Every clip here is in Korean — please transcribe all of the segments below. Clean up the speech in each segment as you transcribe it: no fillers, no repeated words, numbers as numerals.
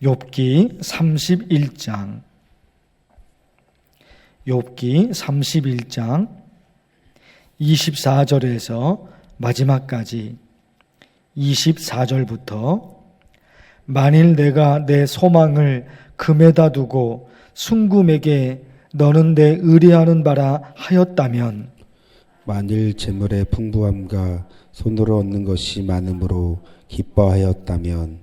욥기 31장 욥기 31장 24절에서 마지막까지 24절부터 만일 내가 내 소망을 금에다 두고 순금에게 너는 내 의뢰하는 바라 하였다면 만일 재물의 풍부함과 손으로 얻는 것이 많음으로 기뻐하였다면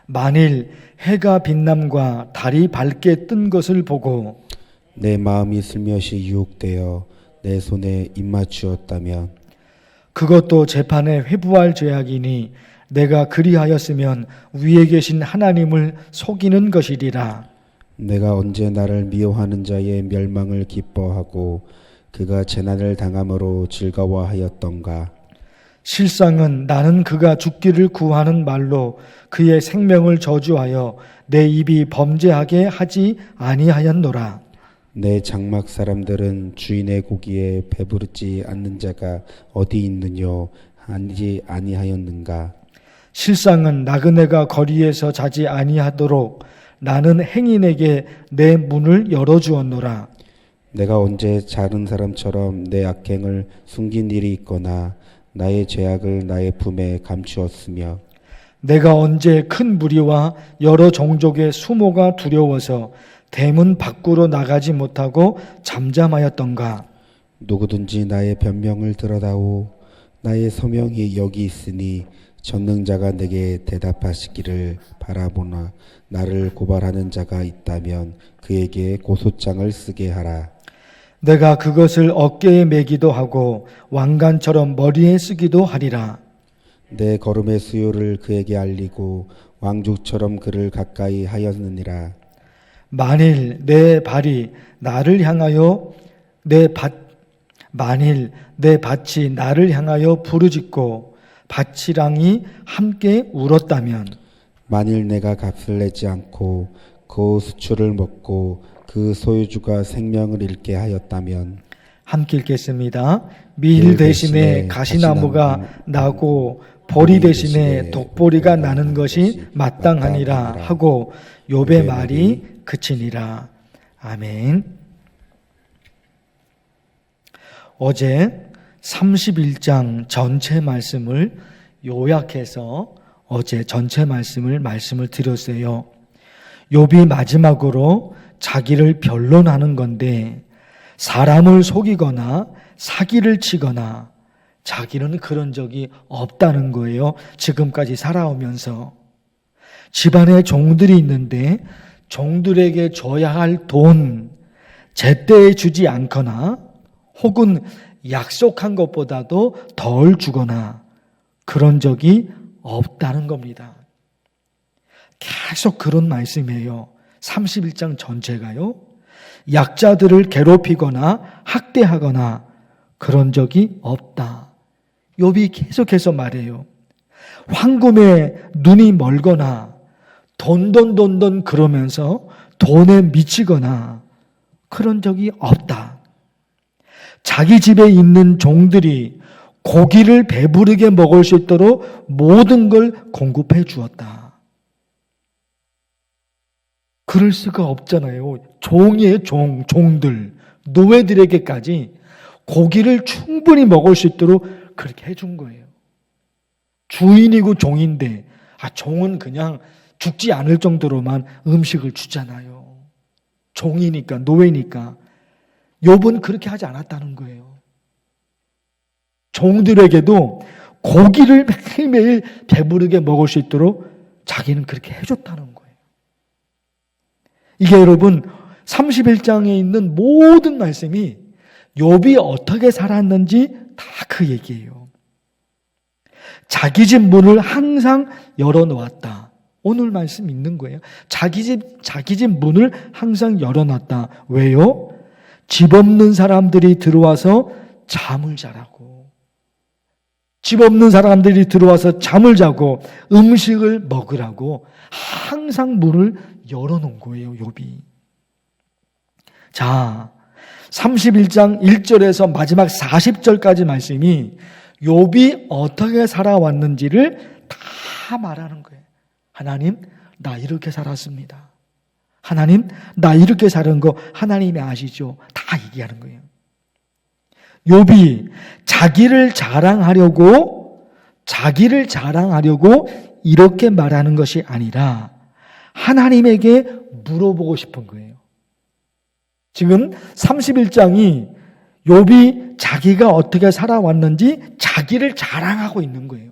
만일 해가 빛남과 달이 밝게 뜬 것을 보고 내 마음이 슬며시 유혹되어 내 손에 입맞추었다면 그것도 재판에 회부할 죄악이니 내가 그리하였으면 위에 계신 하나님을 속이는 것이리라. 내가 언제 나를 미워하는 자의 멸망을 기뻐하고 그가 재난을 당함으로 즐거워하였던가. 실상은 나는 그가 죽기를 구하는 말로 그의 생명을 저주하여 내 입이 범죄하게 하지 아니하였노라. 내 장막 사람들은 주인의 고기에 배부르지 않는 자가 어디 있느뇨 하지 아니하였는가. 실상은 나그네가 거리에서 자지 아니하도록 나는 행인에게 내 문을 열어주었노라. 내가 언제 작은 사람처럼 내 악행을 숨긴 일이 있거나 나의 죄악을 나의 품에 감추었으며 내가 언제 큰 무리와 여러 종족의 수모가 두려워서 대문 밖으로 나가지 못하고 잠잠하였던가. 누구든지 나의 변명을 들어다오. 나의 소명이 여기 있으니 전능자가 내게 대답하시기를 바라보나 나를 고발하는 자가 있다면 그에게 고소장을 쓰게 하라. 내가 그것을 어깨에 매기도 하고 왕관처럼 머리에 쓰기도 하리라. 내 걸음의 수요를 그에게 알리고 왕족처럼 그를 가까이 하였느니라. 만일 내 발이 나를 향하여 만일 내 밭이 나를 향하여 부르짖고 밭이랑이 함께 울었다면 만일 내가 값을 내지 않고 그 수출을 먹고 그 소유주가 생명을 잃게 하였다면. 함께 읽겠습니다. 밀 대신에 가시나무가 나고 보리 대신에 독보리가 나는 것이 마땅하니라 하고 욥의 말이 그치니라. 아멘. 어제 31장 전체 말씀을 요약해서 어제 전체 말씀을 드렸어요. 욥이 마지막으로 자기를 변론하는 건데 사람을 속이거나 사기를 치거나 자기는 그런 적이 없다는 거예요. 지금까지 살아오면서. 집안에 종들이 있는데 종들에게 줘야 할 돈 제때에 주지 않거나 혹은 약속한 것보다도 덜 주거나 그런 적이 없다는 겁니다. 계속 그런 말씀이에요. 31장 전체가요. 약자들을 괴롭히거나 학대하거나 그런 적이 없다. 욥이 계속해서 말해요. 황금에 눈이 멀거나 돈 그러면서 돈에 미치거나 그런 적이 없다. 자기 집에 있는 종들이 고기를 배부르게 먹을 수 있도록 모든 걸 공급해 주었다. 그럴 수가 없잖아요. 종이에요, 종들. 노예들에게까지 고기를 충분히 먹을 수 있도록 그렇게 해준 거예요. 주인이고 종인데, 종은 그냥 죽지 않을 정도로만 음식을 주잖아요. 종이니까, 노예니까. 욥은 그렇게 하지 않았다는 거예요. 종들에게도 고기를 매일매일 배부르게 먹을 수 있도록 자기는 그렇게 해줬다는 거예요. 이게 여러분 31장에 있는 모든 말씀이 욥이 어떻게 살았는지 다 그 얘기예요. 자기 집 문을 항상 열어놓았다. 오늘 말씀 있는 거예요. 자기 집 문을 항상 열어놨다. 왜요? 집 없는 사람들이 들어와서 잠을 자라고. 집 없는 사람들이 들어와서 잠을 자고 음식을 먹으라고 항상 문을 열어놓은 거예요, 욥이. 자, 31장 1절에서 마지막 40절까지 말씀이 욥이 어떻게 살아왔는지를 다 말하는 거예요. 하나님, 나 이렇게 살았습니다. 하나님, 나 이렇게 사는 거 하나님이 아시죠? 다 얘기하는 거예요. 욥이 자기를 자랑하려고 이렇게 말하는 것이 아니라 하나님에게 물어보고 싶은 거예요. 지금 31장이 욥이 자기가 어떻게 살아왔는지 자기를 자랑하고 있는 거예요.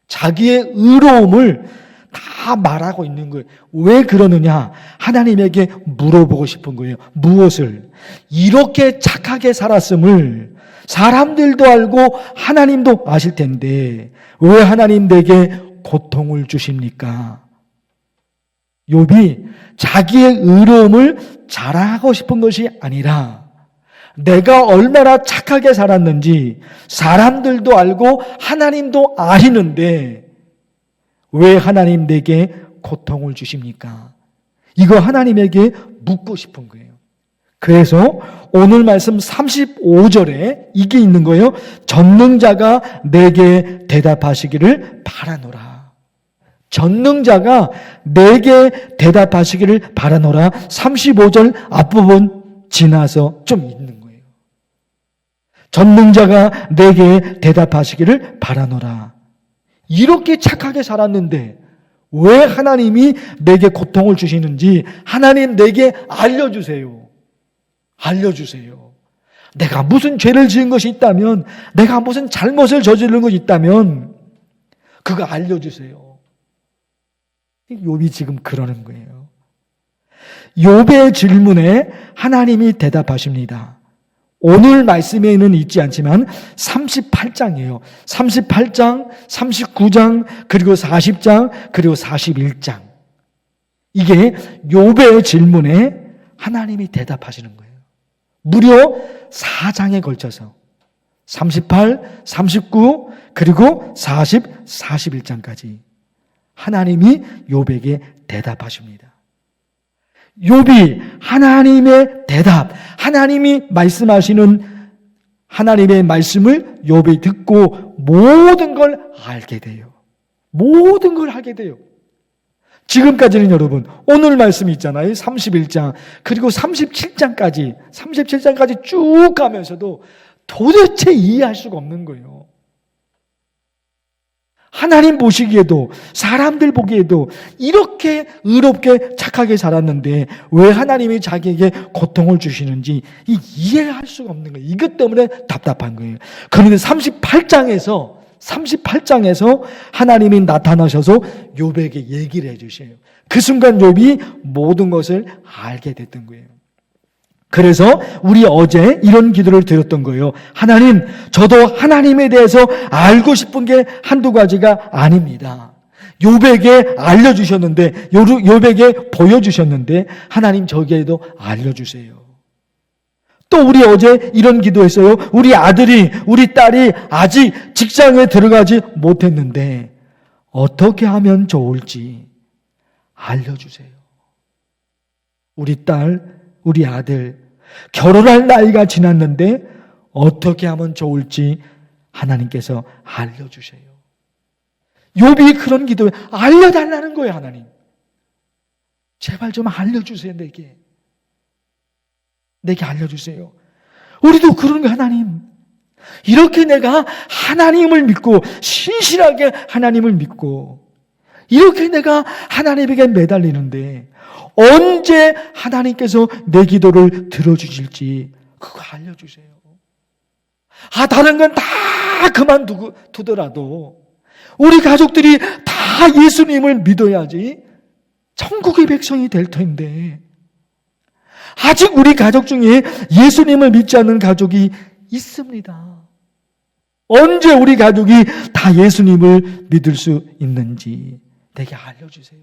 자기의 의로움을 다 말하고 있는 거예요. 왜 그러느냐? 하나님에게 물어보고 싶은 거예요. 무엇을? 이렇게 착하게 살았음을 사람들도 알고 하나님도 아실 텐데 왜 하나님 내게 고통을 주십니까? 욥이 자기의 의로움을 자랑하고 싶은 것이 아니라 내가 얼마나 착하게 살았는지 사람들도 알고 하나님도 아시는데 왜 하나님 내게 고통을 주십니까? 이거 하나님에게 묻고 싶은 거예요. 그래서 오늘 말씀 35절에 이게 있는 거예요. 전능자가 내게 대답하시기를 바라노라. 전능자가 내게 대답하시기를 바라노라. 35절 앞부분 지나서 좀 있는 거예요. 전능자가 내게 대답하시기를 바라노라. 이렇게 착하게 살았는데 왜 하나님이 내게 고통을 주시는지 하나님 내게 알려주세요. 알려주세요. 내가 무슨 죄를 지은 것이 있다면, 내가 무슨 잘못을 저지른 것이 있다면 그거 알려주세요. 욥이 지금 그러는 거예요. 욥의 질문에 하나님이 대답하십니다. 오늘 말씀에는 있지 않지만 38장이에요. 38장, 39장, 그리고 40장, 그리고 41장. 이게 욥의 질문에 하나님이 대답하시는 거예요. 무려 4장에 걸쳐서 38, 39, 그리고 40, 41장까지 하나님이 욥에게 대답하십니다. 욥이 하나님의 대답, 하나님이 말씀하시는 하나님의 말씀을 욥이 듣고 모든 걸 알게 돼요. 모든 걸 하게 돼요. 지금까지는 여러분 오늘 말씀 있잖아요. 31장 그리고 37장까지 쭉 가면서도 도대체 이해할 수가 없는 거예요. 하나님 보시기에도 사람들 보기에도 이렇게 의롭게 착하게 살았는데 왜 하나님이 자기에게 고통을 주시는지 이해할 수가 없는 거예요. 이것 때문에 답답한 거예요. 그런데 38장에서 하나님이 나타나셔서 욥에게 얘기를 해주셔요. 그 순간 욥이 모든 것을 알게 됐던 거예요. 그래서 우리 어제 이런 기도를 드렸던 거예요. 하나님, 저도 하나님에 대해서 알고 싶은 게 한두 가지가 아닙니다. 욥에게 알려주셨는데, 욥에게 보여주셨는데 하나님 저에게도 알려주세요. 또 우리 어제 이런 기도했어요. 우리 아들이, 우리 딸이 아직 직장에 들어가지 못했는데 어떻게 하면 좋을지 알려주세요. 우리 딸, 우리 아들 결혼할 나이가 지났는데 어떻게 하면 좋을지 하나님께서 알려주세요. 욥이 그런 기도에 알려달라는 거예요. 하나님 제발 좀 알려주세요. 내게 알려주세요. 우리도 그런 거 하나님. 이렇게 내가 하나님을 믿고 신실하게 하나님을 믿고 이렇게 내가 하나님에게 매달리는데 언제 하나님께서 내 기도를 들어주실지 그거 알려주세요. 다른 건 다 그만두더라도 우리 가족들이 다 예수님을 믿어야지 천국의 백성이 될 텐데 아직 우리 가족 중에 예수님을 믿지 않는 가족이 있습니다. 언제 우리 가족이 다 예수님을 믿을 수 있는지 내게 알려주세요.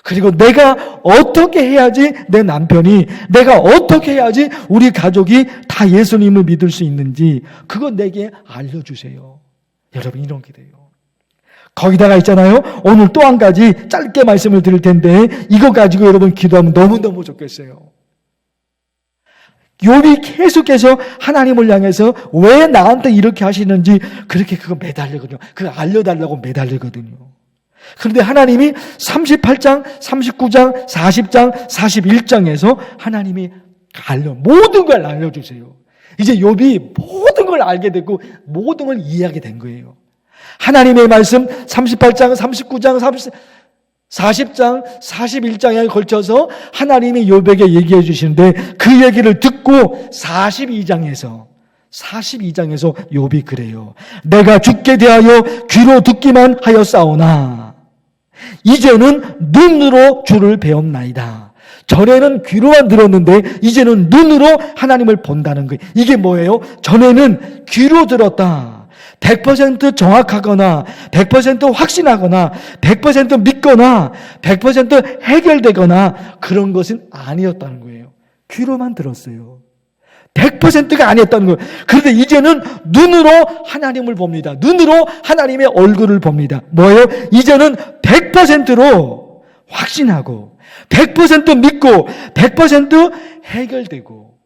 그리고 내가 어떻게 해야지 내 남편이, 내가 어떻게 해야지 우리 가족이 다 예수님을 믿을 수 있는지 그거 내게 알려주세요. 여러분 이런 기도예요. 거기다가 있잖아요. 오늘 또 한 가지 짧게 말씀을 드릴 텐데 이거 가지고 여러분 기도하면 너무너무 좋겠어요. 욥이 계속해서 하나님을 향해서 왜 나한테 이렇게 하시는지 그렇게 그거 매달리거든요. 그거 알려달라고 매달리거든요. 그런데 하나님이 38장, 39장, 40장, 41장에서 하나님이 모든 걸 알려주세요. 이제 욥이 모든 걸 알게 되고 모든 걸 이해하게 된 거예요. 하나님의 말씀 38장, 39장, 40장, 41장에 걸쳐서 하나님이 욥에게 얘기해 주시는데 그 얘기를 듣고 42장에서 욥이 그래요. 내가 죽게 대하여 귀로 듣기만 하였사오나 이제는 눈으로 주를 배웠나이다. 전에는 귀로만 들었는데 이제는 눈으로 하나님을 본다는 거예요. 이게 뭐예요? 전에는 귀로 들었다. 100% 정확하거나 100% 확신하거나 100% 믿거나 100% 해결되거나 그런 것은 아니었다는 거예요. 귀로만 들었어요. 100%가 아니었다는 거예요. 그런데 이제는 눈으로 하나님을 봅니다. 눈으로 하나님의 얼굴을 봅니다. 뭐예요? 이제는 100%로 확신하고 100% 믿고 100% 해결되고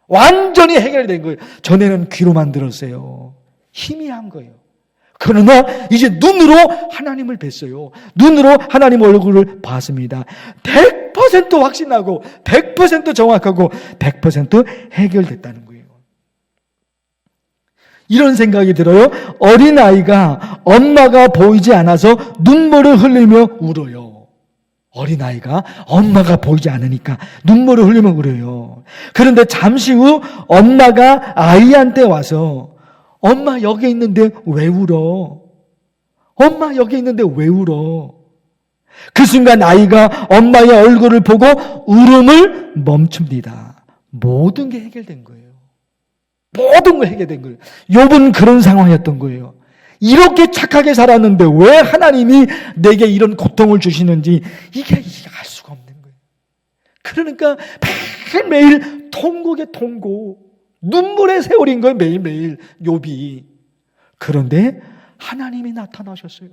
완전히 해결된 거예요. 전에는 귀로만 들었어요. 희미한 거예요. 그러나 이제 눈으로 하나님을 뵀어요. 눈으로 하나님 얼굴을 봤습니다. 100% 확신하고 100% 정확하고 100% 해결됐다는 거예요. 이런 생각이 들어요. 어린아이가 엄마가 보이지 않아서 눈물을 흘리며 울어요. 어린아이가 엄마가 보이지 않으니까 눈물을 흘리며 울어요. 그런데 잠시 후 엄마가 아이한테 와서 엄마 여기 있는데 왜 울어? 엄마 여기 있는데 왜 울어? 그 순간 아이가 엄마의 얼굴을 보고 울음을 멈춥니다. 모든 게 해결된 거예요. 모든 게 해결된 거예요. 욥은 그런 상황이었던 거예요. 이렇게 착하게 살았는데 왜 하나님이 내게 이런 고통을 주시는지 이게 알 수가 없는 거예요. 그러니까 매일매일 통곡에 통곡, 눈물의 세월인 거예요. 매일매일 욥이. 그런데 하나님이 나타나셨어요.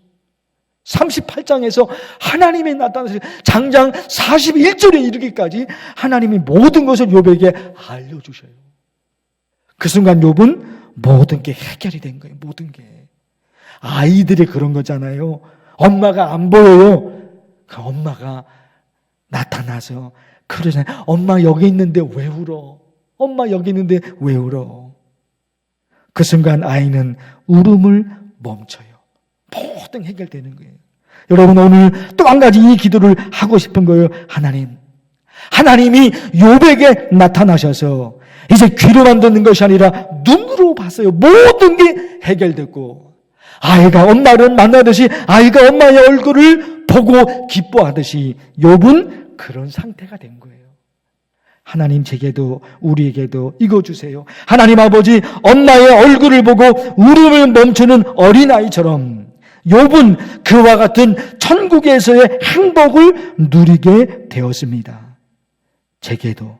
38장에서 하나님이 나타나셨어요. 장장 41절에 이르기까지 하나님이 모든 것을 욥에게 알려주셔요. 그 순간 욥은 모든 게 해결이 된 거예요. 모든 게. 아이들이 그런 거잖아요. 엄마가 안 보여요. 그 엄마가 나타나서 그러잖아요. 엄마 여기 있는데 왜 울어? 엄마 여기 있는데 왜 울어? 그 순간 아이는 울음을 멈춰요. 모든 해결되는 거예요. 여러분 오늘 또 한 가지 이 기도를 하고 싶은 거예요. 하나님이 욥에게 나타나셔서 이제 귀로만 듣는 것이 아니라 눈으로 봤어요. 모든 게 해결됐고 아이가 엄마를 만나듯이 아이가 엄마의 얼굴을 보고 기뻐하듯이 욥은 그런 상태가 된 거예요. 하나님 제게도 우리에게도 이거 주세요. 하나님 아버지 엄마의 얼굴을 보고 울음을 멈추는 어린아이처럼 욥은 그와 같은 천국에서의 행복을 누리게 되었습니다. 제게도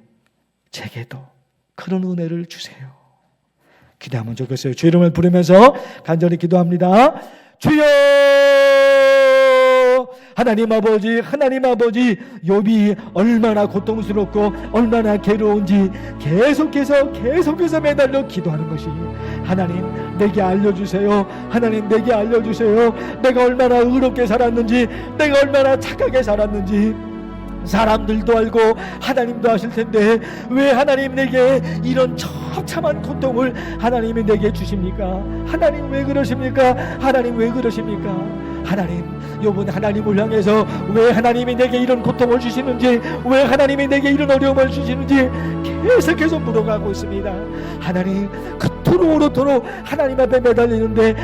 그런 은혜를 주세요. 기도하면 좋겠어요. 주 이름을 부르면서 간절히 기도합니다. 주여 하나님 아버지 욥이 얼마나 고통스럽고 얼마나 괴로운지 계속해서 매달려 기도하는 것이 하나님 내게 알려주세요. 하나님 내게 알려주세요. 내가 얼마나 의롭게 살았는지 내가 얼마나 착하게 살았는지 사람들도 알고 하나님도 아실 텐데 왜 하나님 내게 이런 처참한 고통을 하나님이 내게 주십니까? 하나님 왜 그러십니까? 하나님 왜 그러십니까? 하나님 욥은 하나님을 향해서 왜 하나님이 내게 이런 고통을 주시는지 왜 하나님이 내게 이런 어려움을 주시는지 계속해서 물어가고 있습니다. 하나님 그토록 하나님 앞에 매달리는데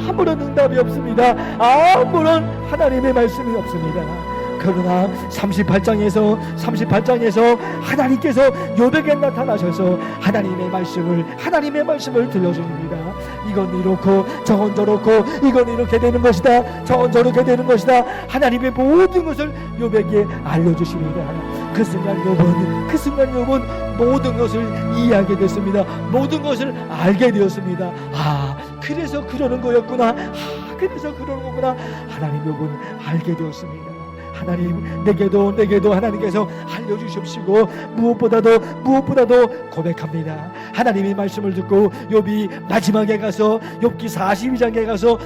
아무런 응답이 없습니다. 아무런 하나님의 말씀이 없습니다. 그러나 38장에서 하나님께서 욥에게 나타나셔서 하나님의 말씀을 들려주십니다. 이건 이렇고 저건 저렇고 이건 이렇게 되는 것이다. 저건 저렇게 되는 것이다. 하나님의 모든 것을 욥에게 알려주십니다. 그 순간 욥은 모든 것을 이해하게 됐습니다. 모든 것을 알게 되었습니다. 그래서 그러는 거였구나. 그래서 그러는 거구나. 하나님 욥은 알게 되었습니다. 하나님 내게도 하나님께서 알려주십시고 무엇보다도 고백합니다. 하나님의 말씀을 듣고 욥이 마지막에 가서 욥기 42장에 가서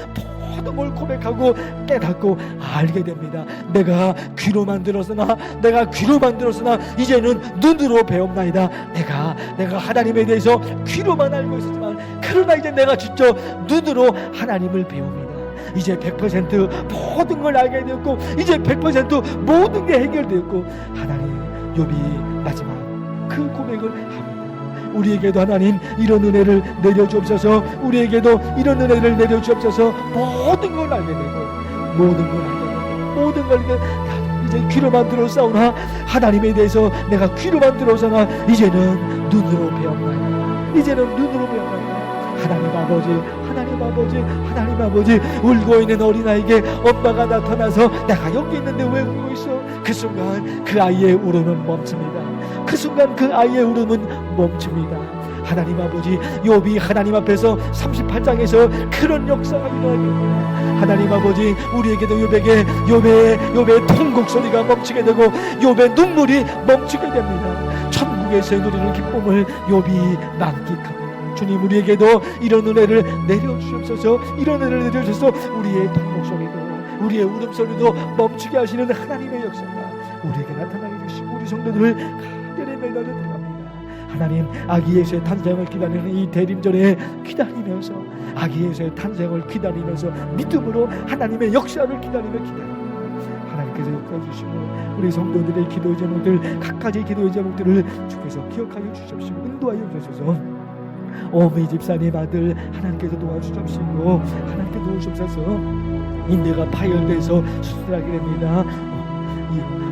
모든 걸 고백하고 깨닫고 알게 됩니다. 내가 귀로만 들었으나 이제는 눈으로 배웁나이다. 내가 하나님에 대해서 귀로만 알고 있었지만 그러나 이제 내가 직접 눈으로 하나님을 배웁니다. 이제 100% 모든 걸 알게 되었고 이제 100% 모든 게 해결되었고 하나님, 욥이 마지막 그 고백을 합니다. 우리에게도 하나님 이런 은혜를 내려주옵소서. 우리에게도 이런 은혜를 내려주옵소서. 모든 걸 알게 되고 모든 걸 이제 귀로만 들었사오나 하나님에 대해서 내가 귀로만 들어서나 이제는 눈으로 배웠나이다. 하나님 아버지 울고 있는 어린아이에게 엄마가 나타나서 내가 여기 있는데 왜 울고 있어? 그 순간 그 아이의 울음은 멈춥니다. 하나님 아버지, 욥이 하나님 앞에서 38장에서 그런 역사가 일어나게 됩니다. 하나님 아버지, 우리에게도 욥의 통곡 소리가 멈추게 되고 욥의 눈물이 멈추게 됩니다. 천국에서의 누리는 기쁨을 욥이 만끽합니다. 주님, 우리에게도 이런 은혜를 내려주옵소서. 우리의 통곡 소리도, 우리의 울음소리도 멈추게 하시는 하나님의 역사가 우리에게 나타나게 주시고 우리 성도들을 간절히 매달려 들어갑니다. 하나님, 아기 예수의 탄생을 기다리는 이 대림절에 기다리면서 아기 예수의 탄생을 기다리면서 믿음으로 하나님의 역사를 기다립니다. 하나님께서 역사해 주시고 우리 성도들의 기도의 제목들, 각가지 기도의 제목들을 주께서 기억하여 주십시오. 인도하여 주셔서 오미 집사님 아들 하나님께서 도와주십시오. 하나님께 도우셔서 인대가 파열돼서 수술하게 됩니다.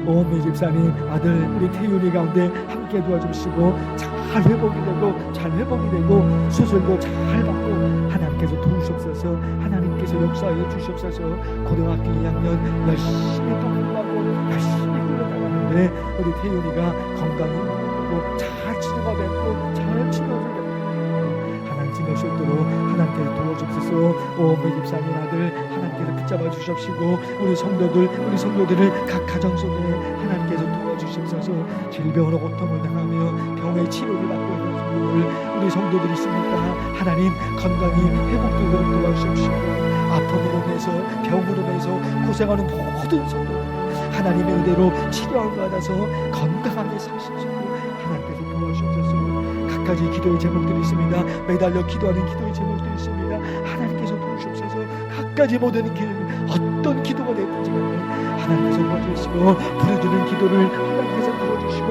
오미 집사님 아들 우리 태윤이 가운데 함께 도와주시고 잘 회복이 되고 수술도 잘 받고 하나님께서 도우시옵소서. 하나님께서 역사하여 주시옵소서. 고등학교 2학년 열심히 또 공부하고 열심히 흘러나가는데 우리 태윤이가 건강히 되고 잘 치료가 됐고 잘 치료를 지낼 수 있도록 하나님께서 도와주옵소서. 오미 집사님 아들 하나님께서 붙잡아 주십시고 우리 성도들을 각 가정 속에 하나님께서 도와주시옵소서. 질병으로 고통을 당하며 병의 치료를 받고 있는 성도들, 우리 성도들이 있습니까? 하나님 건강히 회복되도록 도와주십시고 아픔으로 인해서 병으로 인해서 고생하는 모든 성도들 하나님의 은혜로 치료를 받아서 건강하게 사십시오. 하나님께서 도와주옵소서. 각가지 기도의 제목들이 있습니다. 매달려 기도하는 기도의 제목들이 있습니다. 하나님께서 도우시옵소서. 각가지 모든 길, 어떤 기도가 됐든지 간에 하나님께서 도와주시고 부르짖는 기도를 하나님께서 들어주시고